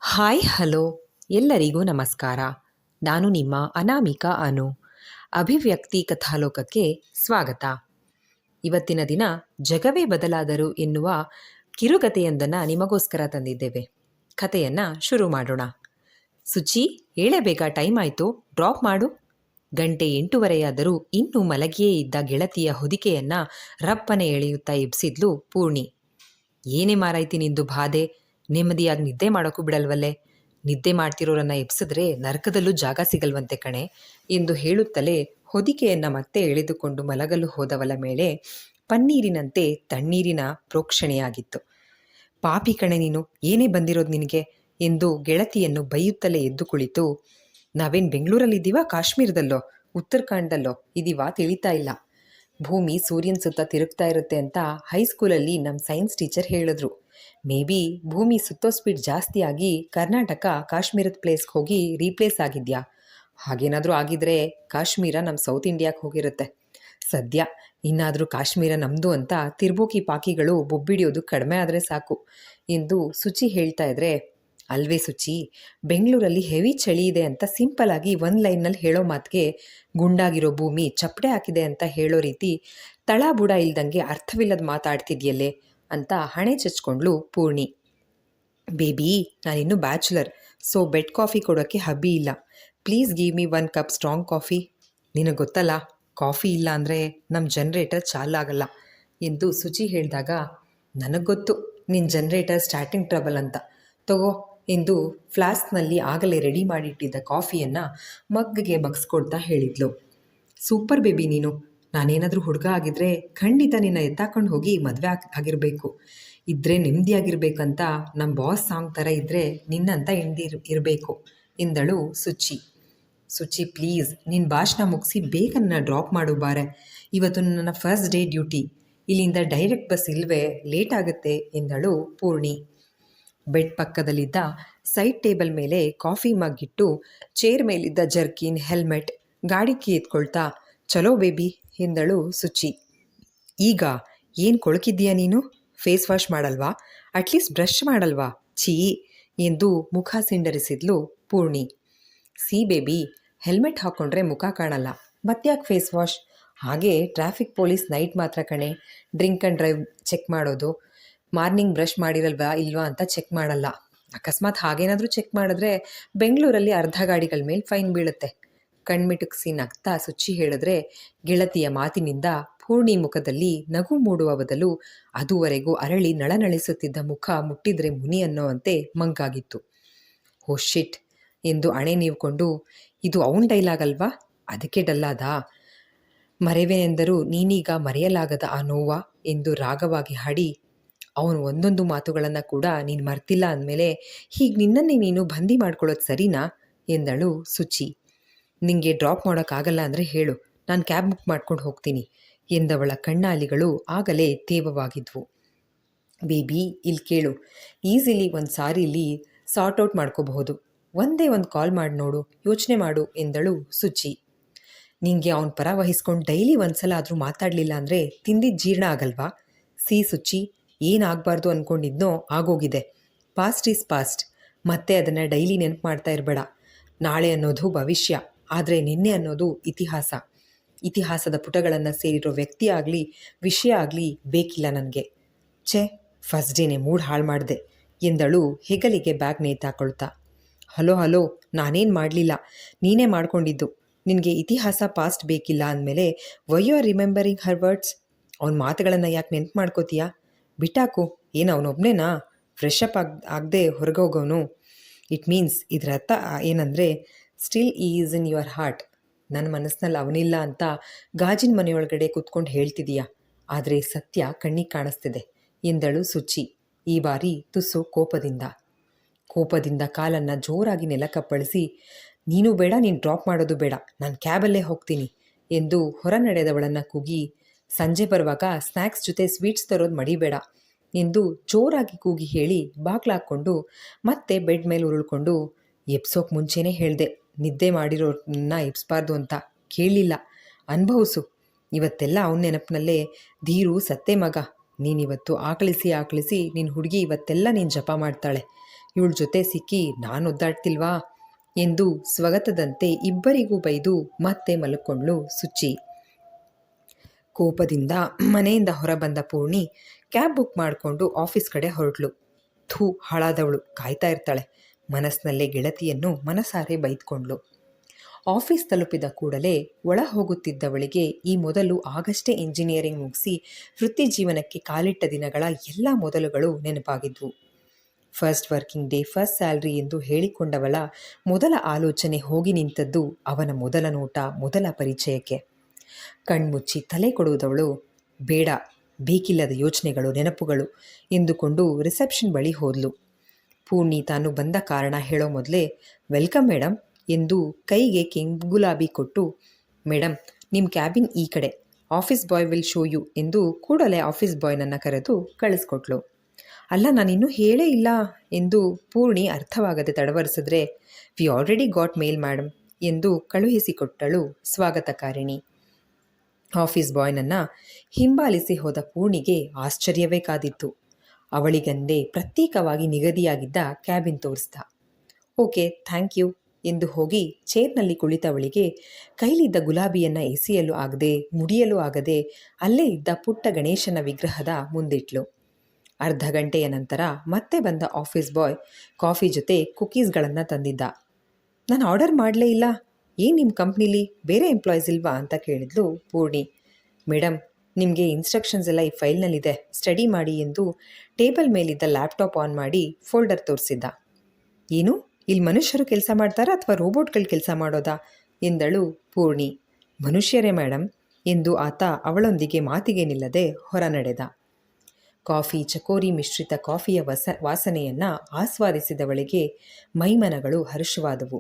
Hi hello ಎಲ್ಲರಿಗೂ ನಮಸ್ಕಾರ. ನಾನು ನಿಮ್ಮ ಅನಾಮಿಕಾ ಅನು. ಅಭಿವ್ಯಕ್ತಿ ಕಥಾಲೋಕಕ್ಕೆ ಸ್ವಾಗತ. ಇವತ್ತಿನ ದಿನ ಜಗವೇ ಬದಲಾದರು ಎನ್ನುವ ಕಿರುಕಥೆಯೊಂದನ್ನು ನಿಮಗೋಸ್ಕರ ತಂದಿದ್ದೇವೆ. ಕಥೆಯನ್ನು ಶುರು ಮಾಡೋಣ. ಸುಚಿ, ಏಳಬೇಗ, ಟೈಮ್ ಆಯಿತು, ಡ್ರಾಪ್ ಮಾಡು. ಗಂಟೆ 8:30 ಇನ್ನೂ ಮಲಗಿಯೇ ಇದ್ದ ಗೆಳತಿಯ ಹೊದಿಕೆಯನ್ನು ರಪ್ಪನೆ ಎಳೆಯುತ್ತಾ ಎಬ್ಸಿದ್ಲು ಪೂರ್ಣಿ. ಏನೇ ಮಾರಾಯ್ತಿ ನಿಂದು ಬಾಧೆ, ನೆಮ್ಮದಿಯಾಗಿ ನಿದ್ದೆ ಮಾಡೋಕ್ಕೂ ಬಿಡಲ್ವಲ್ಲೇ. ನಿದ್ದೆ ಮಾಡ್ತಿರೋರನ್ನ ಎಬ್ಸಿದ್ರೆ ನರಕದಲ್ಲೂ ಜಾಗ ಸಿಗಲ್ವಂತೆ ಕಣೆ ಎಂದು ಹೇಳುತ್ತಲೇ ಹೊದಿಕೆಯನ್ನು ಮತ್ತೆ ಎಳೆದುಕೊಂಡು ಮಲಗಲು ಹೋದವಳ ಮೇಲೆ ಪನ್ನೀರಿನಂತೆ ತಣ್ಣೀರಿನ ಪ್ರೋಕ್ಷಣೆಯಾಗಿತ್ತು. ಪಾಪಿ ಕಣೆ ನೀನು, ಏನೇ ಬಂದಿರೋದು ನಿನಗೆ ಎಂದು ಗೆಳತಿಯನ್ನು ಬೈಯುತ್ತಲೇ ಎದ್ದು ಕುಳಿತು, ನಾವೇನು ಬೆಂಗಳೂರಲ್ಲಿದ್ದೀವ, ಕಾಶ್ಮೀರದಲ್ಲೋ, ಉತ್ತರಾಖಂಡದಲ್ಲೋ ಇದ್ದೀವಾ ತಿಳಿತಾ ಇಲ್ಲ. ಭೂಮಿ ಸೂರ್ಯನ ಸುತ್ತ ತಿರುಗ್ತಾ ಇರುತ್ತೆ ಅಂತ ಹೈಸ್ಕೂಲಲ್ಲಿ ನಮ್ಮ ಸೈನ್ಸ್ ಟೀಚರ್ ಹೇಳಿದ್ರು. ಮೇ ಬಿ ಭೂಮಿ ಸುತ್ತೋ ಸ್ಪೀಡ್ ಜಾಸ್ತಿ ಆಗಿ ಕರ್ನಾಟಕ ಕಾಶ್ಮೀರದ ಪ್ಲೇಸ್ಗೆ ಹೋಗಿ ರೀಪ್ಲೇಸ್ ಆಗಿದೆಯಾ? ಹಾಗೇನಾದರೂ ಆಗಿದ್ರೆ ಕಾಶ್ಮೀರ ನಮ್ಮ ಸೌತ್ ಇಂಡಿಯಾಕ್ಕೆ ಹೋಗಿರುತ್ತೆ. ಸದ್ಯ ಇನ್ನಾದರೂ ಕಾಶ್ಮೀರ ನಮ್ಮದು ಅಂತ ತಿರ್ಬೋಕಿ ಪಾಕಿಗಳು ಬೊಬ್ಬಿಡಿಯೋದು ಕಡಿಮೆ ಆದರೆ ಸಾಕು ಎಂದು ಸುಚಿ ಹೇಳ್ತಾ ಇದ್ರೆ, ಅಲ್ವೇ ಸುಚಿ, ಬೆಂಗಳೂರಲ್ಲಿ ಹೆವಿ ಚಳಿ ಇದೆ ಅಂತ ಸಿಂಪಲ್ಲಾಗಿ ಒಂದು ಲೈನ್ನಲ್ಲಿ ಹೇಳೋ ಮಾತಿಗೆ ಗುಂಡಾಗಿರೋ ಭೂಮಿ ಚಪ್ಪಡೆ ಹಾಕಿದೆ ಅಂತ ಹೇಳೋ ರೀತಿ ತಳ ಬುಡ ಇಲ್ದಂಗೆ ಅರ್ಥವಿಲ್ಲದ ಮಾತಾಡ್ತಿದ್ಯಲ್ಲೇ ಅಂತ ಹಣೆ ಚಚ್ಕೊಂಡ್ಲು ಪೂರ್ಣಿ. ಬೇಬಿ, ನಾನಿನ್ನೂ ಬ್ಯಾಚುಲರ್, ಸೊ ಬೆಡ್ ಕಾಫಿ ಕೊಡೋಕ್ಕೆ ಹಬ್ಬಿ ಇಲ್ಲ. Please give me 1 cup strong coffee. ನಿನಗೆ ಗೊತ್ತಲ್ಲ, ಕಾಫಿ ಇಲ್ಲ ಅಂದರೆ ನಮ್ಮ ಜನ್ರೇಟರ್ ಚಾಲಾಗಲ್ಲ ಎಂದು ಸುಚಿ ಹೇಳಿದಾಗ, ನನಗೆ ಗೊತ್ತು ನಿನ್ನ ಜನ್ರೇಟರ್ ಸ್ಟಾರ್ಟಿಂಗ್ ಟ್ರಬಲ್ ಅಂತ. ತಗೋ ಎಂದು ಫ್ಲಾಸ್ಕ್ನಲ್ಲಿ ಆಗಲೇ ರೆಡಿ ಮಾಡಿಟ್ಟಿದ್ದ ಕಾಫಿಯನ್ನು ಮಗ್ಗಿಗೆ ಬಗ್ಸ್ಕೊಡ್ತಾ ಹೇಳಿದ್ಲು. ಸೂಪರ್ ಬೇಬಿ ನೀನು. ನಾನೇನಾದರೂ ಹುಡುಗ ಆಗಿದ್ರೆ ಖಂಡಿತ ನಿನ್ನ ಎತ್ತಾಕೊಂಡು ಹೋಗಿ ಮದುವೆ ಆಗಿರಬೇಕು. ಇದ್ದರೆ ನೆಮ್ಮದಿಯಾಗಿರ್ಬೇಕಂತ ನಮ್ಮ ಬಾಸ್ ಸಾಂಗ್ ಥರ ಇದ್ದರೆ ನಿನ್ನಂತ ಇರಬೇಕು ಎಂದಳು ಸುಚಿ. ಸುಚಿ ಪ್ಲೀಸ್, ನಿನ್ನ ಭಾಷಣ ಮುಗಿಸಿ ಬೇಗ ನನ್ನ ಡ್ರಾಪ್ ಮಾಡು ಬಾರೆ. ಇವತ್ತು ನನ್ನ ಫಸ್ಟ್ ಡೇ ಡ್ಯೂಟಿ. ಇಲ್ಲಿಂದ ಡೈರೆಕ್ಟ್ ಬಸ್ ಇಲ್ವೇ, ಲೇಟ್ ಆಗುತ್ತೆ ಎಂದಳು ಪೂರ್ಣಿ. ಬೆಡ್ ಪಕ್ಕದಲ್ಲಿದ್ದ ಸೈಡ್ ಟೇಬಲ್ ಮೇಲೆ ಕಾಫಿ ಮಗ್ಗಿಟ್ಟು ಚೇರ್ ಮೇಲಿದ್ದ ಜರ್ಕಿನ್, ಹೆಲ್ಮೆಟ್, ಗಾಡಿ ಕೀ ಎತ್ಕೊಳ್ತಾ, ಚಲೋ ಬೇಬಿ ಎಂದಳು ಸುಚಿ. ಈಗ ಏನು ಕೊಳಕಿದ್ದೀಯಾ ನೀನು? ಫೇಸ್ ವಾಶ್ ಮಾಡಲ್ವಾ? ಅಟ್ಲೀಸ್ಟ್ ಬ್ರಷ್ ಮಾಡಲ್ವಾ? ಛೀ ಎಂದು ಮುಖ ಸಿಂಡರಿಸಿದ್ಲು ಪೂರ್ಣಿ. ಸಿ ಬೇಬಿ, ಹೆಲ್ಮೆಟ್ ಹಾಕ್ಕೊಂಡ್ರೆ ಮುಖ ಕಾಣಲ್ಲ, ಮತ್ತ್ಯಾಕೆ ಫೇಸ್ ವಾಶ್? ಹಾಗೆ ಟ್ರಾಫಿಕ್ ಪೊಲೀಸ್ ನೈಟ್ ಮಾತ್ರ ಕಣೆ ಡ್ರಿಂಕ್ ಆ್ಯಂಡ್ ಡ್ರೈವ್ ಚೆಕ್ ಮಾಡೋದು. ಮಾರ್ನಿಂಗ್ ಬ್ರಷ್ ಮಾಡಿರಲ್ವಾ ಇಲ್ವಾ ಅಂತ ಚೆಕ್ ಮಾಡಲ್ಲ. ಅಕಸ್ಮಾತ್ ಹಾಗೇನಾದರೂ ಚೆಕ್ ಮಾಡಿದ್ರೆ ಬೆಂಗಳೂರಲ್ಲಿ ಅರ್ಧ ಗಾಡಿಗಳ ಮೇಲೆ ಫೈನ್ ಬೀಳುತ್ತೆ. ಕಣ್ಮಿಟುಕಿಸಿ ನಗ್ತಾ ಸುಚ್ಚಿ ಹೇಳಿದ್ರೆ, ಗೆಳತಿಯ ಮಾತಿನಿಂದ ಪೂರ್ಣಿ ಮುಖದಲ್ಲಿ ನಗು ಮೂಡುವ ಬದಲು ಅದುವರೆಗೂ ಅರಳಿ ನಳನಳಿಸುತ್ತಿದ್ದ ಮುಖ ಮುಟ್ಟಿದ್ರೆ ಮುನಿ ಅನ್ನೋವಂತೆ ಮಂಕಾಗಿತ್ತು. ಓ ಶಿಟ್ ಎಂದು ಅಣೆ ನೀವ್ಕೊಂಡು, ಇದು ಅವನ ಡೈಲಾಗ್ ಅಲ್ವಾ, ಅದಕ್ಕೆ ಡಲ್ಲಾದಾ? ಮರೆವೆನೆಂದರೂ ನೀನೀಗ ಮರೆಯಲಾಗದ ಆ ನೋವಾ ಎಂದು ರಾಗವಾಗಿ ಹಾಡಿ, ಅವನು ಒಂದೊಂದು ಮಾತುಗಳನ್ನು ಕೂಡ ನೀನು ಮರ್ತಿಲ್ಲ ಅಂದಮೇಲೆ ಹೀಗೆ ನಿನ್ನನ್ನೇ ನೀನು ಬಂದಿ ಮಾಡ್ಕೊಳ್ಳೋದು ಸರಿನಾ ಎಂದಳು ಸುಚಿ. ನಿಂಗೆ ಡ್ರಾಪ್ ಮಾಡೋಕ್ಕಾಗಲ್ಲ ಅಂದರೆ ಹೇಳು, ನಾನು ಕ್ಯಾಬ್ ಬುಕ್ ಮಾಡ್ಕೊಂಡು ಹೋಗ್ತೀನಿ ಎಂದವಳ ಕಣ್ಣಾಲಿಗಳು ಆಗಲೇ ತೇವವಾಗಿದ್ವು. ಬೇಬಿ ಇಲ್ಲಿ ಕೇಳು, ಈಸಿಲಿ ಒಂದು ಸಾರಿಲಿ ಸಾರ್ಟ್ ಔಟ್ ಮಾಡ್ಕೋಬಹುದು. ಒಂದೇ ಒಂದು ಕಾಲ್ ಮಾಡಿ ನೋಡು, ಯೋಚನೆ ಮಾಡು ಎಂದಳು ಸುಚಿ. ನಿಂಗೆ ಅವನ ಪರ ವಹಿಸ್ಕೊಂಡು ಡೈಲಿ ಒಂದ್ಸಲ ಆದರೂ ಮಾತಾಡಲಿಲ್ಲ ಅಂದರೆ ತಿಂದಿದ್ದು ಜೀರ್ಣ ಆಗಲ್ವಾ? ಸಿ ಸುಚಿ, ಏನಾಗಬಾರ್ದು ಅಂದ್ಕೊಂಡಿದ್ನೋ ಆಗೋಗಿದೆ. Past is past. ಮತ್ತೆ ಅದನ್ನು ಡೈಲಿ ನೆನಪು ಮಾಡ್ತಾ ಇರಬೇಡ. ನಾಳೆ ಅನ್ನೋದು ಭವಿಷ್ಯ, ಆದರೆ ನಿನ್ನೆ ಅನ್ನೋದು ಇತಿಹಾಸ. ಇತಿಹಾಸದ ಪುಟಗಳನ್ನು ಸೇರಿರೋ ವ್ಯಕ್ತಿ ಆಗಲಿ ವಿಷಯ ಆಗಲಿ ಬೇಕಿಲ್ಲ ನನಗೆ. ಛೇ, ಫಸ್ಟ್ ಡೇನೇ ಮೂಡ್ ಹಾಳು ಮಾಡಿದೆ ಎಂದಳು ಹೆಗಲಿಗೆ ಬ್ಯಾಗ್ ನೇತಾಕೊಳ್ತಾ. ಹಲೋ ಹಲೋ, ನಾನೇನು ಮಾಡಲಿಲ್ಲ, ನೀನೇ ಮಾಡ್ಕೊಂಡಿದ್ದು. ನಿನಗೆ ಇತಿಹಾಸ ಪಾಸ್ಟ್ ಬೇಕಿಲ್ಲ ಅಂದಮೇಲೆ why you are remembering her words? ಅವನ ಮಾತುಗಳನ್ನು ಯಾಕೆ ನೆನ್ಪು ಮಾಡ್ಕೋತೀಯಾ? ಬಿಟ್ಟಾಕು. ಏನು ಅವನೊಬ್ಬನೇನಾ ಫ್ರೆಶ್ ಅಪ್ ಆಗದೆ ಹೊರಗೋಗೋನು? ಇಟ್ ಮೀನ್ಸ್ ಇದರ ಅರ್ಥ ಏನಂದರೆ still is in your heart. ನನ್ನ ಮನಸ್ಸಿನಲ್ಲಿ ಅವನಿಲ್ಲ ಅಂತ ಗಾಜಿನ ಮನೆಯೊಳಗಡೆ ಕೂತ್ಕೊಂಡು ಹೇಳ್ತಿದೀಯಾ, ಆದರೆ ಸತ್ಯ ಕಣ್ಣಿಗೆ ಕಾಣಿಸ್ತಿದೆ ಎಂದಳು ಸುಚಿ, ಈ ಬಾರಿ ತುಸು ಕೋಪದಿಂದ ಕಾಲನ್ನು ಜೋರಾಗಿ ನೆಲಕ್ಕಪ್ಪಳಿಸಿ, ನೀನು ಬೇಡ, ನೀನು ಡ್ರಾಪ್ ಮಾಡೋದು ಬೇಡ, ನಾನು ಕ್ಯಾಬಲ್ಲೇ ಹೋಗ್ತೀನಿ ಎಂದು ಹೊರ ನಡೆದವಳನ್ನು ಕೂಗಿ, ಸಂಜೆ ಬರುವಾಗ ಸ್ನ್ಯಾಕ್ಸ್ ಜೊತೆ ಸ್ವೀಟ್ಸ್ ತರೋದು ಮಡಿಬೇಡ ಎಂದು ಜೋರಾಗಿ ಕೂಗಿ ಹೇಳಿ ಬಾಗ್ಲಾಕ್ಕೊಂಡು ಮತ್ತೆ ಬೆಡ್ ಮೇಲೆ ಉರುಳ್ಕೊಂಡು, ಎಬ್ಸೋಕೆ ಮುಂಚೆನೇ ಹೇಳಿದೆ ನಿದ್ದೆ ಮಾಡಿರೋರನ್ನ ಎಬ್ಸ್ಬಾರ್ದು ಅಂತ, ಕೇಳಲಿಲ್ಲ, ಅನುಭವಿಸು. ಇವತ್ತೆಲ್ಲ ಅವನ ನೆನಪಿನಲ್ಲೇ ಧೀರು ಸತ್ತೆ ಮಗ. ನೀನಿವತ್ತು ಆಕಳಿಸಿ ನಿನ್ನ ಹುಡುಗಿ ಇವತ್ತೆಲ್ಲ ನೀನು ಜಪ ಮಾಡ್ತಾಳೆ. ಇವಳ ಜೊತೆ ಸಿಕ್ಕಿ ನಾನು ಒದ್ದಾಡ್ತಿಲ್ವಾ ಎಂದು ಸ್ವಗತದಂತೆ ಇಬ್ಬರಿಗೂ ಬೈದು ಮತ್ತೆ ಮಲ್ಕೊಂಡ್ಳು ಸುಚಿ. ಕೋಪದಿಂದ ಮನೆಯಿಂದ ಹೊರಬಂದ ಪೂರ್ಣಿ ಕ್ಯಾಬ್ ಬುಕ್ ಮಾಡಿಕೊಂಡು ಆಫೀಸ್ ಕಡೆ ಹೊರಟ್ಲು. ಥೂ, ಹಾಳಾದವಳು, ಕಾಯ್ತಾ ಇರ್ತಾಳೆ. ಮನಸ್ಸಿನಲ್ಲೇ ಗೆಳತಿಯನ್ನು ಮನಸಾರೆ ಬೈದ್ಕೊಂಡ್ಳು. ಆಫೀಸ್ ತಲುಪಿದ ಕೂಡಲೇ ಒಳ ಹೋಗುತ್ತಿದ್ದವಳಿಗೆ ಈ ಮೊದಲು ಆಗಷ್ಟೇ ಇಂಜಿನಿಯರಿಂಗ್ ಮುಗಿಸಿ ವೃತ್ತಿ ಜೀವನಕ್ಕೆ ಕಾಲಿಟ್ಟ ದಿನಗಳ ಎಲ್ಲ ಮೊದಲುಗಳು ನೆನಪಾಗಿದ್ವು. First working day, first salary ಎಂದು ಹೇಳಿಕೊಂಡವಳ ಮೊದಲ ಆಲೋಚನೆ ಹೋಗಿ ನಿಂತದ್ದು ಅವನ ಮೊದಲ ನೋಟ, ಮೊದಲ ಪರಿಚಯಕ್ಕೆ. ಕಣ್ಮುಚ್ಚಿ ತಲೆ ಕೊಡುವುದವಳು ಬೇಡ, ಬೇಕಿಲ್ಲದ ಯೋಚನೆಗಳು, ನೆನಪುಗಳು ಎಂದುಕೊಂಡು ರಿಸೆಪ್ಷನ್ ಬಳಿ ಹೋದ್ಲು. ಪೂರ್ಣಿ ತಾನು ಬಂದ ಕಾರಣ ಹೇಳೋ ಮೊದಲೇ ವೆಲ್ಕಮ್ ಮೇಡಮ್ ಎಂದು ಕೈಗೆ ಗುಲಾಬಿ ಕೊಟ್ಟು, ಮೇಡಮ್ ನಿಮ್ಮ ಕ್ಯಾಬಿನ್ ಈ ಕಡೆ, office boy will show you ಎಂದು ಕೂಡಲೇ ಆಫೀಸ್ ಬಾಯ್ನನ್ನು ಕರೆದು ಕಳಿಸ್ಕೊಟ್ಲು. ಅಲ್ಲ, ನಾನಿನ್ನೂ ಹೇಳೇ ಇಲ್ಲ ಎಂದು ಪೂರ್ಣಿ ಅರ್ಥವಾಗದೆ ತಡವರಿಸಿದ್ರೆ, we already got mail madam ಎಂದು ಕಳುಹಿಸಿಕೊಟ್ಟಳು ಸ್ವಾಗತಕಾರಿಣಿ. ಆಫೀಸ್ ಬಾಯ್ನನ್ನು ಹಿಂಬಾಲಿಸಿ ಹೋದ ಪೂರ್ಣಿಗೆ ಆಶ್ಚರ್ಯವೇ ಕಾದಿತ್ತು. ಅವಳಿಗಂದೇ ಪ್ರತ್ಯೇಕವಾಗಿ ನಿಗದಿಯಾಗಿದ್ದ ಕ್ಯಾಬಿನ್ ತೋರಿಸ್ದ. ಓಕೆ, ಥ್ಯಾಂಕ್ ಯು ಎಂದು ಹೋಗಿ ಚೇರ್ನಲ್ಲಿ ಕುಳಿತವಳಿಗೆ ಕೈಲಿದ್ದ ಗುಲಾಬಿಯನ್ನು ಎಸೆಯಲು ಆಗದೆ, ಮುಡಿಯಲು ಆಗದೆ ಅಲ್ಲೇ ಇದ್ದ ಪುಟ್ಟ ಗಣೇಶನ ವಿಗ್ರಹದ ಮುಂದಿಟ್ಲು. ಅರ್ಧ ಗಂಟೆಯ ನಂತರ ಮತ್ತೆ ಬಂದ ಆಫೀಸ್ ಬಾಯ್ ಕಾಫಿ ಜೊತೆ ಕುಕೀಸ್ಗಳನ್ನು ತಂದಿದ್ದ. ನಾನು ಆರ್ಡರ್ ಮಾಡಲೇ ಇಲ್ಲ, ಏನು ನಿಮ್ಮ ಕಂಪ್ನಿಲಿ ಬೇರೆ ಎಂಪ್ಲಾಯೀಸ್ ಇಲ್ವಾ ಅಂತ ಕೇಳಿದ್ಲು ಪೂರ್ಣಿ. ಮೇಡಮ್, ನಿಮಗೆ ಇನ್ಸ್ಟ್ರಕ್ಷನ್ಸ್ ಎಲ್ಲ ಈ ಫೈಲ್ನಲ್ಲಿದೆ, ಸ್ಟಡಿ ಮಾಡಿ ಎಂದು ಟೇಬಲ್ ಮೇಲಿದ್ದ ಲ್ಯಾಪ್ಟಾಪ್ ಆನ್ ಮಾಡಿ ಫೋಲ್ಡರ್ ತೋರಿಸಿದ್ದ. ಏನು, ಇಲ್ಲಿ ಮನುಷ್ಯರು ಕೆಲಸ ಮಾಡ್ತಾರಾ ಅಥವಾ ರೋಬೋಟ್ಗಳು ಕೆಲಸ ಮಾಡೋದಾ ಎಂದಳು ಪೂರ್ಣಿ. ಮನುಷ್ಯರೇ ಮೇಡಮ್ ಎಂದು ಆತ ಅವಳೊಂದಿಗೆ ಮಾತಿಗೆ ನಿಲ್ಲದೆ ಹೊರ ನಡೆದ. ಕಾಫಿ, ಚಕೋರಿ ಮಿಶ್ರಿತ ಕಾಫಿಯ ವಾಸನೆಯನ್ನು ಆಸ್ವಾದಿಸಿದವಳಿಗೆ ಮೈಮನಗಳು ಹರ್ಷವಾದವು.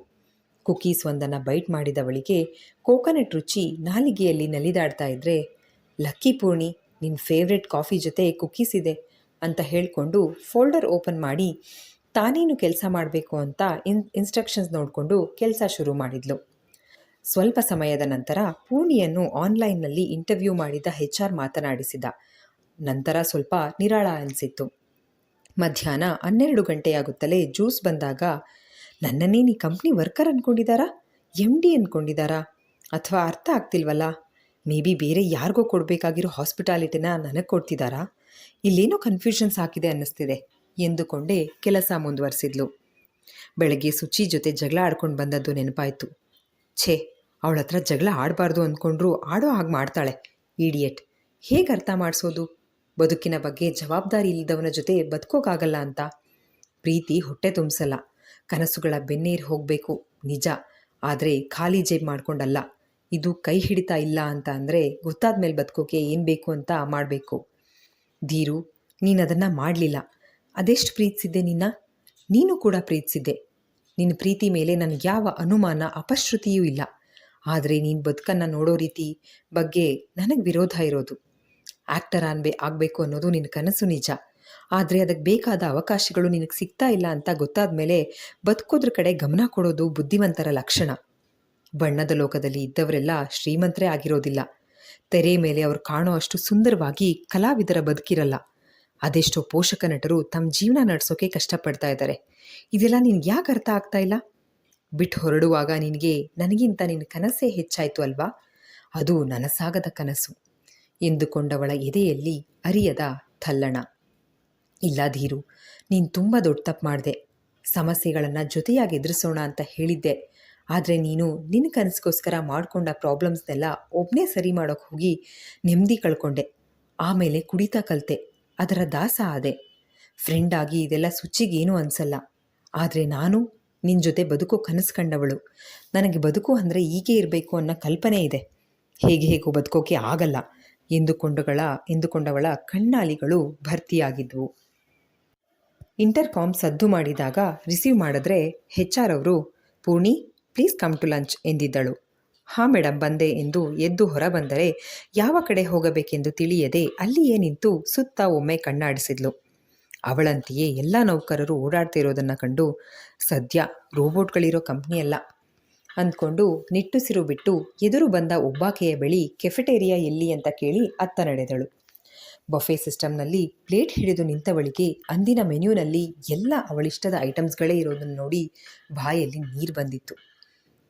ಕುಕೀಸ್ ಒಂದನ್ನು ಬೈಟ್ ಮಾಡಿದವಳಿಗೆ ಕೋಕೋನಟ್ ರುಚಿ ನಾಲಿಗೆಯಲ್ಲಿ ನಲಿದಾಡ್ತಾ ಇದ್ದರೆ, ಲಕ್ಕಿ ಪೂರ್ಣಿ, ನಿನ್ನ ಫೇವ್ರೆಟ್ ಕಾಫಿ ಜೊತೆ ಕುಕೀಸ್ ಇದೆ ಅಂತ ಹೇಳಿಕೊಂಡು ಫೋಲ್ಡರ್ ಓಪನ್ ಮಾಡಿ ತಾನೇನು ಕೆಲಸ ಮಾಡಬೇಕು ಅಂತ ಇನ್ಸ್ಟ್ರಕ್ಷನ್ಸ್ ನೋಡಿಕೊಂಡು ಕೆಲಸ ಶುರು ಮಾಡಿದ್ಲು. ಸ್ವಲ್ಪ ಸಮಯದ ನಂತರ ಪೂರ್ಣಿಯನ್ನು ಆನ್ಲೈನ್ನಲ್ಲಿ ಇಂಟರ್ವ್ಯೂ ಮಾಡಿದ HR ಮಾತನಾಡಿಸಿದ. ನಂತರ ಸ್ವಲ್ಪ ನಿರಾಳ ಅನಿಸಿತ್ತು. ಮಧ್ಯಾಹ್ನ 12 ಗಂಟೆಯಾಗುತ್ತಲೇ ಜ್ಯೂಸ್ ಬಂದಾಗ, ನನ್ನನ್ನೇ ನೀ ಕಂಪ್ನಿ ವರ್ಕರ್ ಅಂದ್ಕೊಂಡಿದ್ದಾರಾ, MD ಅಂದ್ಕೊಂಡಿದ್ದಾರಾ ಅಥವಾ ಅರ್ಥ ಆಗ್ತಿಲ್ವಲ್ಲ, ಮೇ ಬಿ ಬೇರೆ ಯಾರಿಗೋ ಕೊಡಬೇಕಾಗಿರೋ ಹಾಸ್ಪಿಟಾಲಿಟಿನ ನನಗೆ ಕೊಡ್ತಿದ್ದಾರಾ, ಇಲ್ಲೇನೋ ಕನ್ಫ್ಯೂಷನ್ಸ್ ಹಾಕಿದೆ ಅನ್ನಿಸ್ತಿದೆ ಎಂದುಕೊಂಡೇ ಕೆಲಸ ಮುಂದುವರಿಸಿದ್ಲು. ಬೆಳಗ್ಗೆ ಸುಚಿ ಜೊತೆ ಜಗಳ ಆಡ್ಕೊಂಡು ಬಂದದ್ದು ನೆನಪಾಯಿತು. ಛೇ, ಅವಳ ಹತ್ರ ಜಗಳ ಆಡಬಾರ್ದು ಅಂದ್ಕೊಂಡ್ರೂ ಆಡೋ ಹಾಗೆ ಮಾಡ್ತಾಳೆ, ಈಡಿಯಟ್. ಹೇಗೆ ಅರ್ಥ ಮಾಡಿಸೋದು ಬದುಕಿನ ಬಗ್ಗೆ ಜವಾಬ್ದಾರಿ ಇಲ್ಲದವನ ಜೊತೆ ಬದುಕೋಕ್ಕಾಗಲ್ಲ ಅಂತ? ಪ್ರೀತಿ ಹೊಟ್ಟೆ ತುಂಬಿಸಲ್ಲ, ಕನಸುಗಳ ಬೆನ್ನೇರಿ ಹೋಗಬೇಕು ನಿಜ, ಆದರೆ ಖಾಲಿ ಜೇಬ್ ಮಾಡ್ಕೊಂಡಲ್ಲ. ಇದು ಕೈ ಹಿಡಿತಾ ಇಲ್ಲ ಅಂತ ಅಂದರೆ ಗೊತ್ತಾದ ಮೇಲೆ ಬದುಕೋಕೆ ಏನು ಬೇಕು ಅಂತ ಮಾಡಬೇಕು. ಧೀರು, ನೀನು ಅದನ್ನು ಮಾಡಲಿಲ್ಲ. ಅದೆಷ್ಟು ಪ್ರೀತಿಸಿದ್ದೆ ನಿನ್ನ, ನೀನು ಕೂಡ ಪ್ರೀತಿಸಿದ್ದೆ. ನಿನ್ನ ಪ್ರೀತಿ ಮೇಲೆ ನನಗೆ ಯಾವ ಅನುಮಾನ, ಅಪಶ್ರುತಿಯೂ ಇಲ್ಲ. ಆದರೆ ನೀನು ಬದುಕನ್ನು ನೋಡೋ ರೀತಿ ಬಗ್ಗೆ ನನಗೆ ವಿರೋಧ ಇರೋದು. ಆ್ಯಕ್ಟರ್ ಆಗಬೇಕು ಅನ್ನೋದು ನಿನ್ನ ಕನಸು ನಿಜ, ಆದರೆ ಅದಕ್ಕೆ ಬೇಕಾದ ಅವಕಾಶಗಳು ನಿನಗೆ ಸಿಗ್ತಾ ಇಲ್ಲ ಅಂತ ಗೊತ್ತಾದ ಮೇಲೆ ಬದುಕೋದ್ರ ಕಡೆ ಗಮನ ಕೊಡೋದು ಬುದ್ಧಿವಂತರ ಲಕ್ಷಣ. ಬಣ್ಣದ ಲೋಕದಲ್ಲಿ ಇದ್ದವರೆಲ್ಲ ಶ್ರೀಮಂತರೇ ಆಗಿರೋದಿಲ್ಲ. ತೆರೆ ಮೇಲೆ ಅವರು ಕಾಣೋ ಅಷ್ಟು ಸುಂದರವಾಗಿ ಕಲಾವಿದರ ಬದುಕಿರಲ್ಲ. ಅದೆಷ್ಟೋ ಪೋಷಕ ನಟರು ತಮ್ಮ ಜೀವನ ನಡೆಸೋಕೆ ಕಷ್ಟಪಡ್ತಾ ಇದ್ದಾರೆ. ಇದೆಲ್ಲ ನಿನ್ಗೆ ಯಾಕೆ ಅರ್ಥ ಆಗ್ತಾ ಇಲ್ಲ? ಬಿಟ್ಟು ಹೊರಡುವಾಗ ನಿನಗೆ ನನಗಿಂತ ನಿನ್ನ ಕನಸೇ ಹೆಚ್ಚಾಯಿತು ಅಲ್ವಾ? ಅದು ನನಸಾಗದ ಕನಸು ಎಂದುಕೊಂಡವಳ ಎದೆಯಲ್ಲಿ ಅರಿಯದ ತಲ್ಲಣ. ಇಲ್ಲ ಧೀರು, ನೀನು ತುಂಬ ದೊಡ್ಡ ತಪ್ಪು ಮಾಡಿದೆ. ಸಮಸ್ಯೆಗಳನ್ನು ಜೊತೆಯಾಗಿ ಎದುರಿಸೋಣ ಅಂತ ಹೇಳಿದ್ದೆ, ಆದರೆ ನೀನು ನಿನ್ನ ಕನಸಿಗೋಸ್ಕರ ಮಾಡಿಕೊಂಡ ಪ್ರಾಬ್ಲಮ್ಸ್ನೆಲ್ಲ ಒಬ್ಬನೇ ಸರಿ ಮಾಡೋಕ್ಕೆ ಹೋಗಿ ನೆಮ್ಮದಿ ಕಳ್ಕೊಂಡೆ. ಆಮೇಲೆ ಕುಡಿತಾ ಕಲಿತೆ, ಅದರ ದಾಸ ಆದೆ. ಫ್ರೆಂಡ್ ಆಗಿ ಇದೆಲ್ಲ ಸುಚ್ಚಿಗೇನೂ ಅನಿಸಲ್ಲ. ಆದರೆ ನಾನು ನಿನ್ನ ಜೊತೆ ಬದುಕೋ ಕನಸು ಕಂಡವಳು. ನನಗೆ ಬದುಕು ಅಂದರೆ ಹೀಗೆ ಇರಬೇಕು ಅನ್ನೋ ಕಲ್ಪನೆ ಇದೆ. ಹೇಗೋ ಬದುಕೋಕೆ ಆಗಲ್ಲ ಎಂದುಕೊಂಡವಳ ಕಣ್ಣಾಲಿಗಳು ಭರ್ತಿಯಾಗಿದ್ವು. ಇಂಟರ್ಕಾಮ್ ಸದ್ದು ಮಾಡಿದಾಗ ರಿಸೀವ್ ಮಾಡಿದ್ರೆ HR ಅವರು, Poorni please come to lunch ಎಂದಿದ್ದಳು. ಹಾಂ ಮೇಡಮ್ ಬಂದೆ ಎಂದು ಎದ್ದು ಹೊರ ಬಂದರೆ ಯಾವ ಕಡೆ ಹೋಗಬೇಕೆಂದು ತಿಳಿಯದೆ ಅಲ್ಲಿಯೇ ನಿಂತು ಸುತ್ತ ಒಮ್ಮೆ ಕಣ್ಣಾಡಿಸಿದ್ಲು. ಅವಳಂತೆಯೇ ಎಲ್ಲ ನೌಕರರು ಓಡಾಡ್ತಿರೋದನ್ನು ಕಂಡು, ಸದ್ಯ ರೋಬೋಟ್ಗಳಿರೋ ಕಂಪ್ನಿಯಲ್ಲ ಅಂದ್ಕೊಂಡು ನಿಟ್ಟುಸಿರು ಬಿಟ್ಟು ಎದುರು ಬಂದ ಒಬ್ಬಾಕೆಯ ಬಳಿ ಕೆಫೆಟೇರಿಯಾ ಎಲ್ಲಿ ಅಂತ ಕೇಳಿ ಅತ್ತ ನಡೆದಳು. ಬಫೆ ಸಿಸ್ಟಮ್ನಲ್ಲಿ ಪ್ಲೇಟ್ ಹಿಡಿದು ನಿಂತವಳಿಗೆ ಅಂದಿನ ಮೆನ್ಯೂನಲ್ಲಿ ಎಲ್ಲ ಅವಳಿಷ್ಟದ ಐಟಮ್ಸ್ಗಳೇ ಇರೋದನ್ನು ನೋಡಿ ಬಾಯಲ್ಲಿ ನೀರು ಬಂದಿತ್ತು.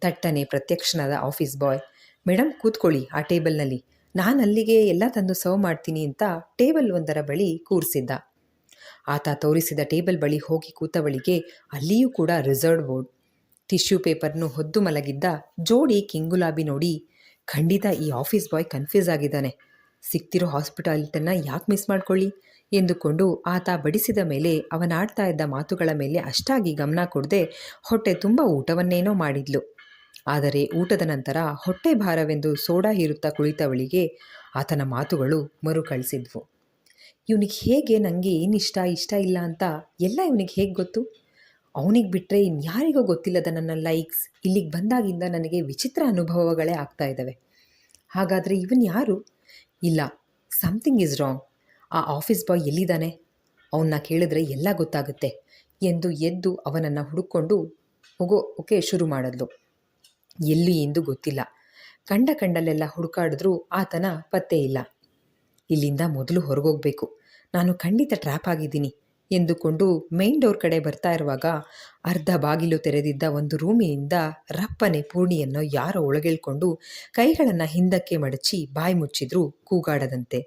ತಟ್ಟನೆ ಪ್ರತ್ಯಕ್ಷನಾದ ಆಫೀಸ್ ಬಾಯ್, ಮೇಡಮ್ ಕೂತ್ಕೊಳ್ಳಿ ಆ ಟೇಬಲ್ನಲ್ಲಿ, ನಾನು ಅಲ್ಲಿಗೆ ಎಲ್ಲ ತಂದು ಸರ್ವ್ ಮಾಡ್ತೀನಿ ಅಂತ ಟೇಬಲ್ ಒಂದರ ಬಳಿ ಕೂರಿಸಿದ್ದ. ಆತ ತೋರಿಸಿದ ಟೇಬಲ್ ಬಳಿ ಹೋಗಿ ಕೂತವಳಿಗೆ ಅಲ್ಲಿಯೂ ಕೂಡ ರಿಸರ್ವ್ಡ್ ಬೋರ್ಡ್, ಟಿಶ್ಯೂ ಪೇಪರ್ನು ಹೊದ್ದು ಮಲಗಿದ್ದ ಜೋಡಿ ಕಿಂಗುಲಾಬಿ ನೋಡಿ ಖಂಡಿತ ಈ ಆಫೀಸ್ ಬಾಯ್ ಕನ್ಫ್ಯೂಸ್ ಆಗಿದ್ದಾನೆ, ಸಿಕ್ತಿರೋ ಹಾಸ್ಪಿಟಾಲಿಟಿನ ಯಾಕೆ ಮಿಸ್ ಮಾಡ್ಕೊಳ್ಳಿ ಎಂದುಕೊಂಡು ಆತ ಬಡಿಸಿದ ಮೇಲೆ ಅವನಾಡ್ತಾ ಇದ್ದ ಮಾತುಗಳ ಮೇಲೆ ಅಷ್ಟಾಗಿ ಗಮನ ಕೊಡದೆ ಹೊಟ್ಟೆ ತುಂಬ ಊಟವನ್ನೇನೋ ಮಾಡಿದ್ಲು. ಆದರೆ ಊಟದ ನಂತರ ಹೊಟ್ಟೆ ಭಾರವೆಂದು ಸೋಡಾ ಹೀರುತ್ತಾ ಕುಳಿತವಳಿಗೆ ಆತನ ಮಾತುಗಳು ಮರುಕಳಿಸಿದ್ವು. ಇವನಿಗೆ ಹೇಗೆ ನನಗೆ ಏನಿಷ್ಟ ಇಷ್ಟ ಇಲ್ಲ ಅಂತ ಎಲ್ಲ ಇವನಿಗೆ ಹೇಗೆ ಗೊತ್ತು? ಅವನಿಗೆ ಬಿಟ್ಟರೆ ಇನ್ಯಾರಿಗೂ ಗೊತ್ತಿಲ್ಲದ ನನ್ನ ಲೈಕ್ಸ್ ಇಲ್ಲಿಗೆ ಬಂದಾಗಿಂದ ನನಗೆ ವಿಚಿತ್ರ ಅನುಭವಗಳೇ ಆಗ್ತಾ ಇದ್ದಾವೆ. ಹಾಗಾದರೆ ಇವನು ಯಾರು? ಇಲ್ಲ, ಸಮಥಿಂಗ್ ಈಸ್ ರಾಂಗ್. ಆ ಆಫೀಸ್ ಬಾಯ್ ಎಲ್ಲಿದ್ದಾನೆ? ಅವನ್ನ ಕೇಳಿದ್ರೆ ಎಲ್ಲ ಗೊತ್ತಾಗುತ್ತೆ ಎಂದು ಎದ್ದು ಅವನನ್ನು ಹುಡುಕೊಂಡು ಹೋಗೋಕೆ ಶುರು ಮಾಡಿದ್ಲು. ಎಲ್ಲಿ ಎಂದು ಗೊತ್ತಿಲ್ಲ. ಕಂಡಲ್ಲೆಲ್ಲ ಹುಡುಕಾಡಿದ್ರೂ ಆತನ ಪತ್ತೆ ಇಲ್ಲ. ಇಲ್ಲಿಂದ ಮೊದಲು ಹೊರಗೋಗ್ಬೇಕು, ನಾನು ಖಂಡಿತ ಟ್ರ್ಯಾಪ್ ಆಗಿದ್ದೀನಿ ಎಂದುಕೊಂಡು ಮೇನ್ ಡೋರ್ ಕಡೆ ಬರ್ತಾ ಇರುವಾಗ ಅರ್ಧ ಬಾಗಿಲು ತೆರೆದಿದ್ದ ಒಂದು ರೂಮಿನಿಂದ ರಪ್ಪನೆ ಪೂರ್ಣಿಯನ್ನು ಯಾರೋ ಒಳಗಿಳ್ಕೊಂಡು ಕೈಗಳನ್ನು ಹಿಂದಕ್ಕೆ ಮಡಚಿ ಬಾಯಿ ಮುಚ್ಚಿದ್ರೂ ಕೂಗಾಡದಂತೆ.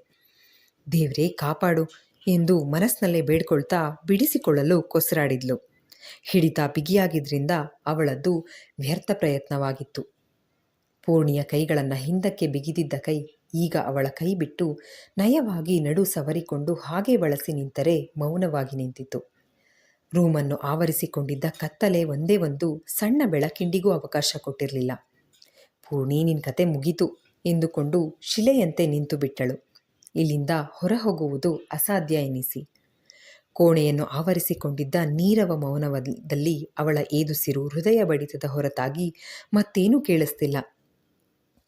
ದೇವ್ರೇ ಕಾಪಾಡು ಎಂದು ಮನಸ್ಸಿನಲ್ಲೇ ಬೇಡ್ಕೊಳ್ತಾ ಬಿಡಿಸಿಕೊಳ್ಳಲು ಕೊಸರಾಡಿದ್ಲು. ಹಿಡಿತ ಬಿಗಿಯಾಗಿದ್ರಿಂದ ಅವಳದ್ದು ವ್ಯರ್ಥ ಪ್ರಯತ್ನವಾಗಿತ್ತು. ಪೂರ್ಣಿಯ ಕೈಗಳನ್ನು ಹಿಂದಕ್ಕೆ ಬಿಗಿದಿದ್ದ ಕೈ ಈಗ ಅವಳ ಕೈ ಬಿಟ್ಟು ನಯವಾಗಿ ನಡು ಸವರಿಕೊಂಡು ಹಾಗೆ ಬಳಸಿ ನಿಂತರೆ ಮೌನವಾಗಿ ನಿಂತಿತು. ರೂಮನ್ನು ಆವರಿಸಿಕೊಂಡಿದ್ದ ಕತ್ತಲೆ ಒಂದೇ ಒಂದು ಸಣ್ಣ ಬೆಳಕಿಂಡಿಗೂ ಅವಕಾಶ ಕೊಟ್ಟಿರಲಿಲ್ಲ. ಪೂರ್ಣಿ, ನಿನ್ನ ಕತೆ ಮುಗೀತು ಎಂದುಕೊಂಡು ಶಿಲೆಯಂತೆ ನಿಂತು ಬಿಟ್ಟಳು. ಇಲ್ಲಿಂದ ಹೊರಹೋಗುವುದು ಅಸಾಧ್ಯ ಎನಿಸಿ ಕೋಣೆಯನ್ನು ಆವರಿಸಿಕೊಂಡಿದ್ದ ನೀರವ ಮೌನದಲ್ಲಿ ಅವಳ ಏದುಸಿರು, ಹೃದಯ ಬಡಿತದ ಹೊರತಾಗಿ ಮತ್ತೇನೂ ಕೇಳಿಸ್ತಿಲ್ಲ.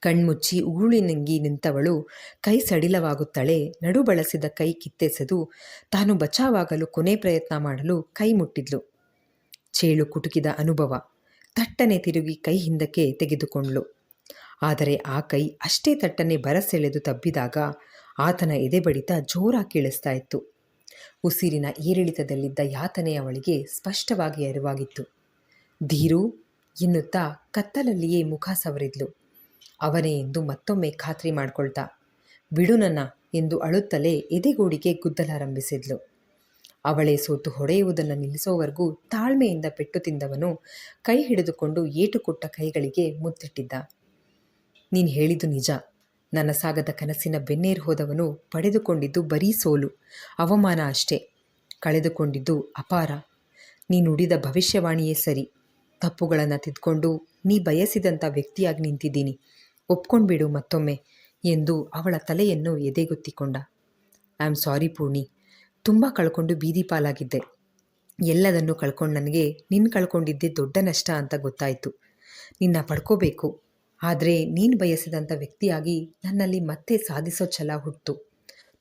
ಕಣ್ಮುಚ್ಚಿ ಉಗುಳಿನಂಗಿ ನಿಂತವಳು ಕೈ ಸಡಿಲವಾಗುತ್ತಲೇ ನಡು ಬಳಸಿದ ಕೈ ಕಿತ್ತೆಸೆದು ತಾನು ಬಚಾವಾಗಲು ಕೊನೆ ಪ್ರಯತ್ನ ಮಾಡಲು ಕೈ ಮುಟ್ಟಿದ್ಲು. ಚೇಳು ಕುಟುಕಿದ ಅನುಭವ. ತಟ್ಟನೆ ತಿರುಗಿ ಕೈ ಹಿಂದಕ್ಕೆ ತೆಗೆದುಕೊಂಡ್ಳು. ಆದರೆ ಆ ಕೈ ಅಷ್ಟೇ ತಟ್ಟನೆ ಬರಸೆಳೆದು ತಬ್ಬಿದಾಗ ಆತನ ಎದೆ ಬಡಿತ ಜೋರಾಗಿ ಕೇಳಿಸ್ತಾ ಇತ್ತು. ಉಸಿರಿನ ಏರಿಳಿತದಲ್ಲಿದ್ದ ಯಾತನೆ ಅವಳಿಗೆ ಸ್ಪಷ್ಟವಾಗಿ ಅರಿವಾಗಿತ್ತು. ಧೀರು ಎನ್ನುತ್ತಾ ಕತ್ತಲಲ್ಲಿಯೇ ಮುಖ ಸವರಿದ್ಲು. ಅವನೇ ಎಂದು ಮತ್ತೊಮ್ಮೆ ಖಾತ್ರಿ ಮಾಡಿಕೊಳ್ತಾ, ಬಿಡು ನನ್ನ ಎಂದು ಅಳುತ್ತಲೇ ಎದೆಗೂಡಿಗೆ ಗುದ್ದಲಾರಂಭಿಸಿದ್ಲು. ಅವಳೇ ಸೋತು ಹೊಡೆಯುವುದನ್ನು ನಿಲ್ಲಿಸೋವರೆಗೂ ತಾಳ್ಮೆಯಿಂದ ಪೆಟ್ಟು ತಿಂದವನು ಕೈ ಹಿಡಿದುಕೊಂಡು ಏಟು ಕೊಟ್ಟ ಕೈಗಳಿಗೆ ಮುತ್ತಿಟ್ಟಿದ್ದ. ನೀನು ಹೇಳಿದ್ದು ನಿಜ. ನನ್ನ ಸಾಗದ ಕನಸಿನ ಬೆನ್ನೇರು ಹೋದವನು ಪಡೆದುಕೊಂಡಿದ್ದು ಬರೀ ಸೋಲು, ಅವಮಾನ ಅಷ್ಟೇ. ಕಳೆದುಕೊಂಡಿದ್ದು ಅಪಾರ. ನೀನು ನುಡಿದ ಭವಿಷ್ಯವಾಣಿಯೇ ಸರಿ. ತಪ್ಪುಗಳನ್ನು ತಿದ್ಕೊಂಡು ನೀ ಬಯಸಿದಂಥ ವ್ಯಕ್ತಿಯಾಗಿ ನಿಂತಿದ್ದೀನಿ. ಒಪ್ಕೊಂಡ್ಬಿಡು ಮತ್ತೊಮ್ಮೆ ಎಂದು ಅವಳ ತಲೆಯನ್ನು ಎದೆಗುತ್ತಿಕೊಂಡ. ಐ ಆಮ್ ಸಾರಿ ಪೂರ್ಣಿ, ತುಂಬ ಕಳ್ಕೊಂಡು ಬೀದಿ ಪಾಲಾಗಿದ್ದೆ. ಎಲ್ಲದನ್ನು ಕಳ್ಕೊಂಡು ನನಗೆ ನಿನ್ನ ಕಳ್ಕೊಂಡಿದ್ದೇ ದೊಡ್ಡ ನಷ್ಟ ಅಂತ ಗೊತ್ತಾಯಿತು. ನಿನ್ನ ಪಡ್ಕೋಬೇಕು, ಆದರೆ ನೀನು ಬಯಸಿದಂಥ ವ್ಯಕ್ತಿಯಾಗಿ ನನ್ನಲ್ಲಿ ಮತ್ತೆ ಸಾಧಿಸೋ ಛಲ ಹುಟ್ಟು.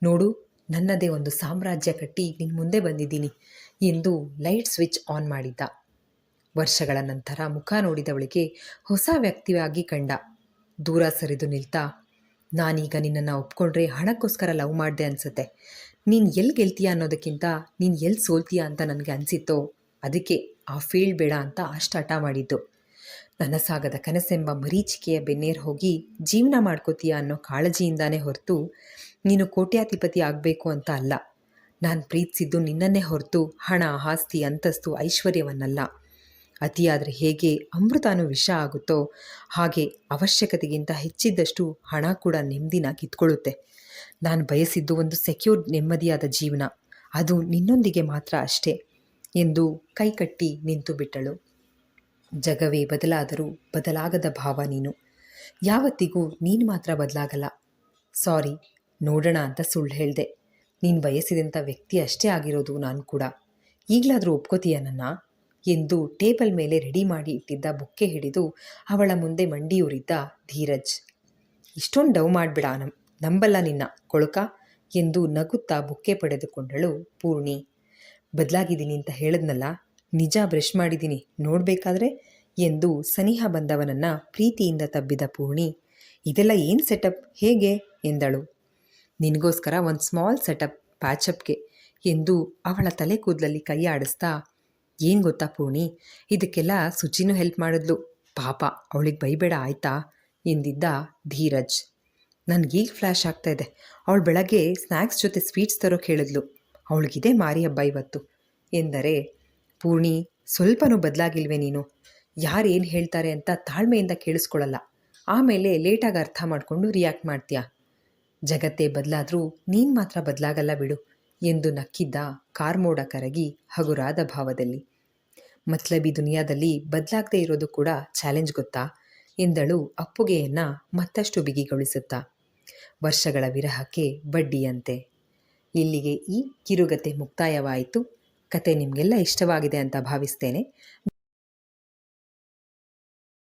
ನೋಡು, ನನ್ನದೇ ಒಂದು ಸಾಮ್ರಾಜ್ಯ ಕಟ್ಟಿ ನಿನ್ನ ಮುಂದೆ ಬಂದಿದ್ದೀನಿ ಎಂದು ಲೈಟ್ ಸ್ವಿಚ್ ಆನ್ ಮಾಡಿದ್ದ. ವರ್ಷಗಳ ನಂತರ ಮುಖ ನೋಡಿದವಳಿಗೆ ಹೊಸ ವ್ಯಕ್ತಿಯಾಗಿ ಕಂಡ. ದೂರ ಸರಿದು ನಿಲ್ತಾ, ನಾನೀಗ ನಿನ್ನನ್ನು ಒಪ್ಕೊಂಡ್ರೆ ಹಣಕ್ಕೋಸ್ಕರ ಲವ್ ಮಾಡಿದೆ ಅನಿಸುತ್ತೆ. ನೀನು ಎಲ್ಲಿ ಗೆಲ್ತೀಯ ಅನ್ನೋದಕ್ಕಿಂತ ನೀನು ಎಲ್ಲಿ ಸೋಲ್ತೀಯ ಅಂತ ನನಗೆ ಅನಿಸಿತ್ತೋ, ಅದಕ್ಕೆ ಆ ಫೀಲ್ಡ್ ಬೇಡ ಅಂತ ಅಷ್ಟು ಹಠ ಮಾಡಿದ್ದು. ನನಸಾಗದ ಕನಸೆಂಬ ಮರೀಚಿಕೆಯ ಬೆನ್ನೇರು ಹೋಗಿ ಜೀವನ ಮಾಡ್ಕೋತೀಯ ಅನ್ನೋ ಕಾಳಜಿಯಿಂದಾನೇ ಹೊರತು ನೀನು ಕೋಟ್ಯಾಧಿಪತಿ ಆಗಬೇಕು ಅಂತ ಅಲ್ಲ. ನಾನು ಪ್ರೀತಿಸಿದ್ದು ನಿನ್ನನ್ನೇ ಹೊರತು ಹಣ, ಆಸ್ತಿ, ಅಂತಸ್ತು, ಐಶ್ವರ್ಯವನ್ನಲ್ಲ. ಅತಿಯಾದರೆ ಹೇಗೆ ಅಮೃತನೂ ವಿಷ ಆಗುತ್ತೋ ಹಾಗೆ ಅವಶ್ಯಕತೆಗಿಂತ ಹೆಚ್ಚಿದ್ದಷ್ಟು ಹಣ ಕೂಡ ನೆಮ್ಮದಿನ ಕಿತ್ಕೊಳ್ಳುತ್ತೆ. ನಾನು ಬಯಸಿದ್ದು ಒಂದು ಸೆಕ್ಯೂರ್ ನೆಮ್ಮದಿಯಾದ ಜೀವನ, ಅದು ನಿನ್ನೊಂದಿಗೆ ಮಾತ್ರ ಅಷ್ಟೇ ಎಂದು ಕೈಕಟ್ಟಿ ನಿಂತು ಬಿಟ್ಟಳು. ಜಗವೇ ಬದಲಾದರೂ ಬದಲಾಗದ ಭಾವ ನೀನು. ಯಾವತ್ತಿಗೂ ನೀನು ಮಾತ್ರ ಬದಲಾಗಲ್ಲ. ಸಾರಿ, ನೋಡೋಣ ಅಂತ ಸುಳ್ಳು ಹೇಳಿದೆ. ನೀನು ಬಯಸಿದಂಥ ವ್ಯಕ್ತಿ ಅಷ್ಟೇ ಆಗಿರೋದು ನಾನು ಕೂಡ. ಈಗಲಾದರೂ ಒಪ್ಕೋತೀಯ ನನ್ನ ಎಂದು ಟೇಬಲ್ ಮೇಲೆ ರೆಡಿ ಮಾಡಿ ಇಟ್ಟಿದ್ದ ಬುಕ್ಕೆ ಹಿಡಿದು ಅವಳ ಮುಂದೆ ಮಂಡಿಯೂರಿದ್ದ ಧೀರಜ್. ಇಷ್ಟೊಂದು ಡವ್ ಮಾಡಬೇಡ, ನಂಬಲ್ಲ ನಿನ್ನ ಕೊಳಕ ಎಂದು ನಗುತ್ತಾ ಬುಕ್ಕೆ ಪಡೆದುಕೊಂಡಳು ಪೂರ್ಣಿ. ಬದಲಾಗಿದ್ದೀನಿ ಅಂತ ಹೇಳಿದ್ನಲ್ಲ, ನಿಜ ಬ್ರಷ್ ಮಾಡಿದ್ದೀನಿ ನೋಡಬೇಕಾದ್ರೆ ಎಂದು ಸನಿಹ ಬಂದವನನ್ನು ಪ್ರೀತಿಯಿಂದ ತಬ್ಬಿದ ಪೂರ್ಣಿ. ಇದೆಲ್ಲ ಏನು ಸೆಟಪ್, ಹೇಗೆ ಎಂದಳು. ನಿನಗೋಸ್ಕರ ಒಂದು ಸ್ಮಾಲ್ ಸೆಟಪ್ ಪ್ಯಾಚಪ್ಗೆ ಎಂದು ಅವಳ ತಲೆ ಕೂದಲಲ್ಲಿ ಕೈ ಆಡಿಸ್ತಾ, ಏನು ಗೊತ್ತಾ ಪೂರ್ಣಿ, ಇದಕ್ಕೆಲ್ಲ ಸುಚಿನೂ ಹೆಲ್ಪ್ ಮಾಡಿದ್ಲು, ಪಾಪ ಅವಳಿಗೆ ಬೈಬೇಡ ಆಯ್ತಾ ಎಂದಿದ್ದ ಧೀರಜ್. ನನಗೀಗ ಫ್ಲ್ಯಾಶ್ ಆಗ್ತಾ ಇದೆ, ಅವಳು ಬೆಳಗ್ಗೆ ಸ್ನ್ಯಾಕ್ಸ್ ಜೊತೆ ಸ್ವೀಟ್ಸ್ ತರೋಕೆ ಹೇಳಿದ್ಲು, ಅವಳಿಗಿದೆ ಮಾರಿ ಹಬ್ಬ ಇವತ್ತು ಎಂದರೆ, ಪೂರ್ಣಿ ಸ್ವಲ್ಪನೂ ಬದಲಾಗಿಲ್ವೇ ನೀನು? ಯಾರು ಏನು ಹೇಳ್ತಾರೆ ಅಂತ ತಾಳ್ಮೆಯಿಂದ ಕೇಳಿಸ್ಕೊಳ್ಳಲ್ಲ, ಆಮೇಲೆ ಲೇಟಾಗಿ ಅರ್ಥ ಮಾಡಿಕೊಂಡು ರಿಯಾಕ್ಟ್ ಮಾಡ್ತೀಯ. ಜಗತ್ತೇ ಬದಲಾದರೂ ನೀನು ಮಾತ್ರ ಬದಲಾಗಲ್ಲ ಬಿಡು ಎಂದು ನಕ್ಕಿದ್ದ ಕಾರ್ಮೋಡ ಕರಗಿ ಹಗುರಾದ ಭಾವದಲ್ಲಿ. ಮತ್ಲಬಿ ದುನಿಯಾದಲ್ಲಿ ಬದಲಾಗದೇ ಇರೋದು ಕೂಡ ಚಾಲೆಂಜ್ ಗೊತ್ತಾ ಎಂದಳು ಅಪ್ಪುಗೆಯನ್ನು ಮತ್ತಷ್ಟು ಬಿಗಿಗೊಳಿಸುತ್ತಾ. ವರ್ಷಗಳ ವಿರಹಕ್ಕೆ ಬಡ್ಡಿಯಂತೆ. ಇಲ್ಲಿಗೆ ಈ ಕಿರುಗತೆ ಮುಕ್ತಾಯವಾಯಿತು. ಕತೆ ನಿಮಗೆಲ್ಲ ಇಷ್ಟವಾಗಿದೆ ಅಂತ ಭಾವಿಸ್ತೇನೆ.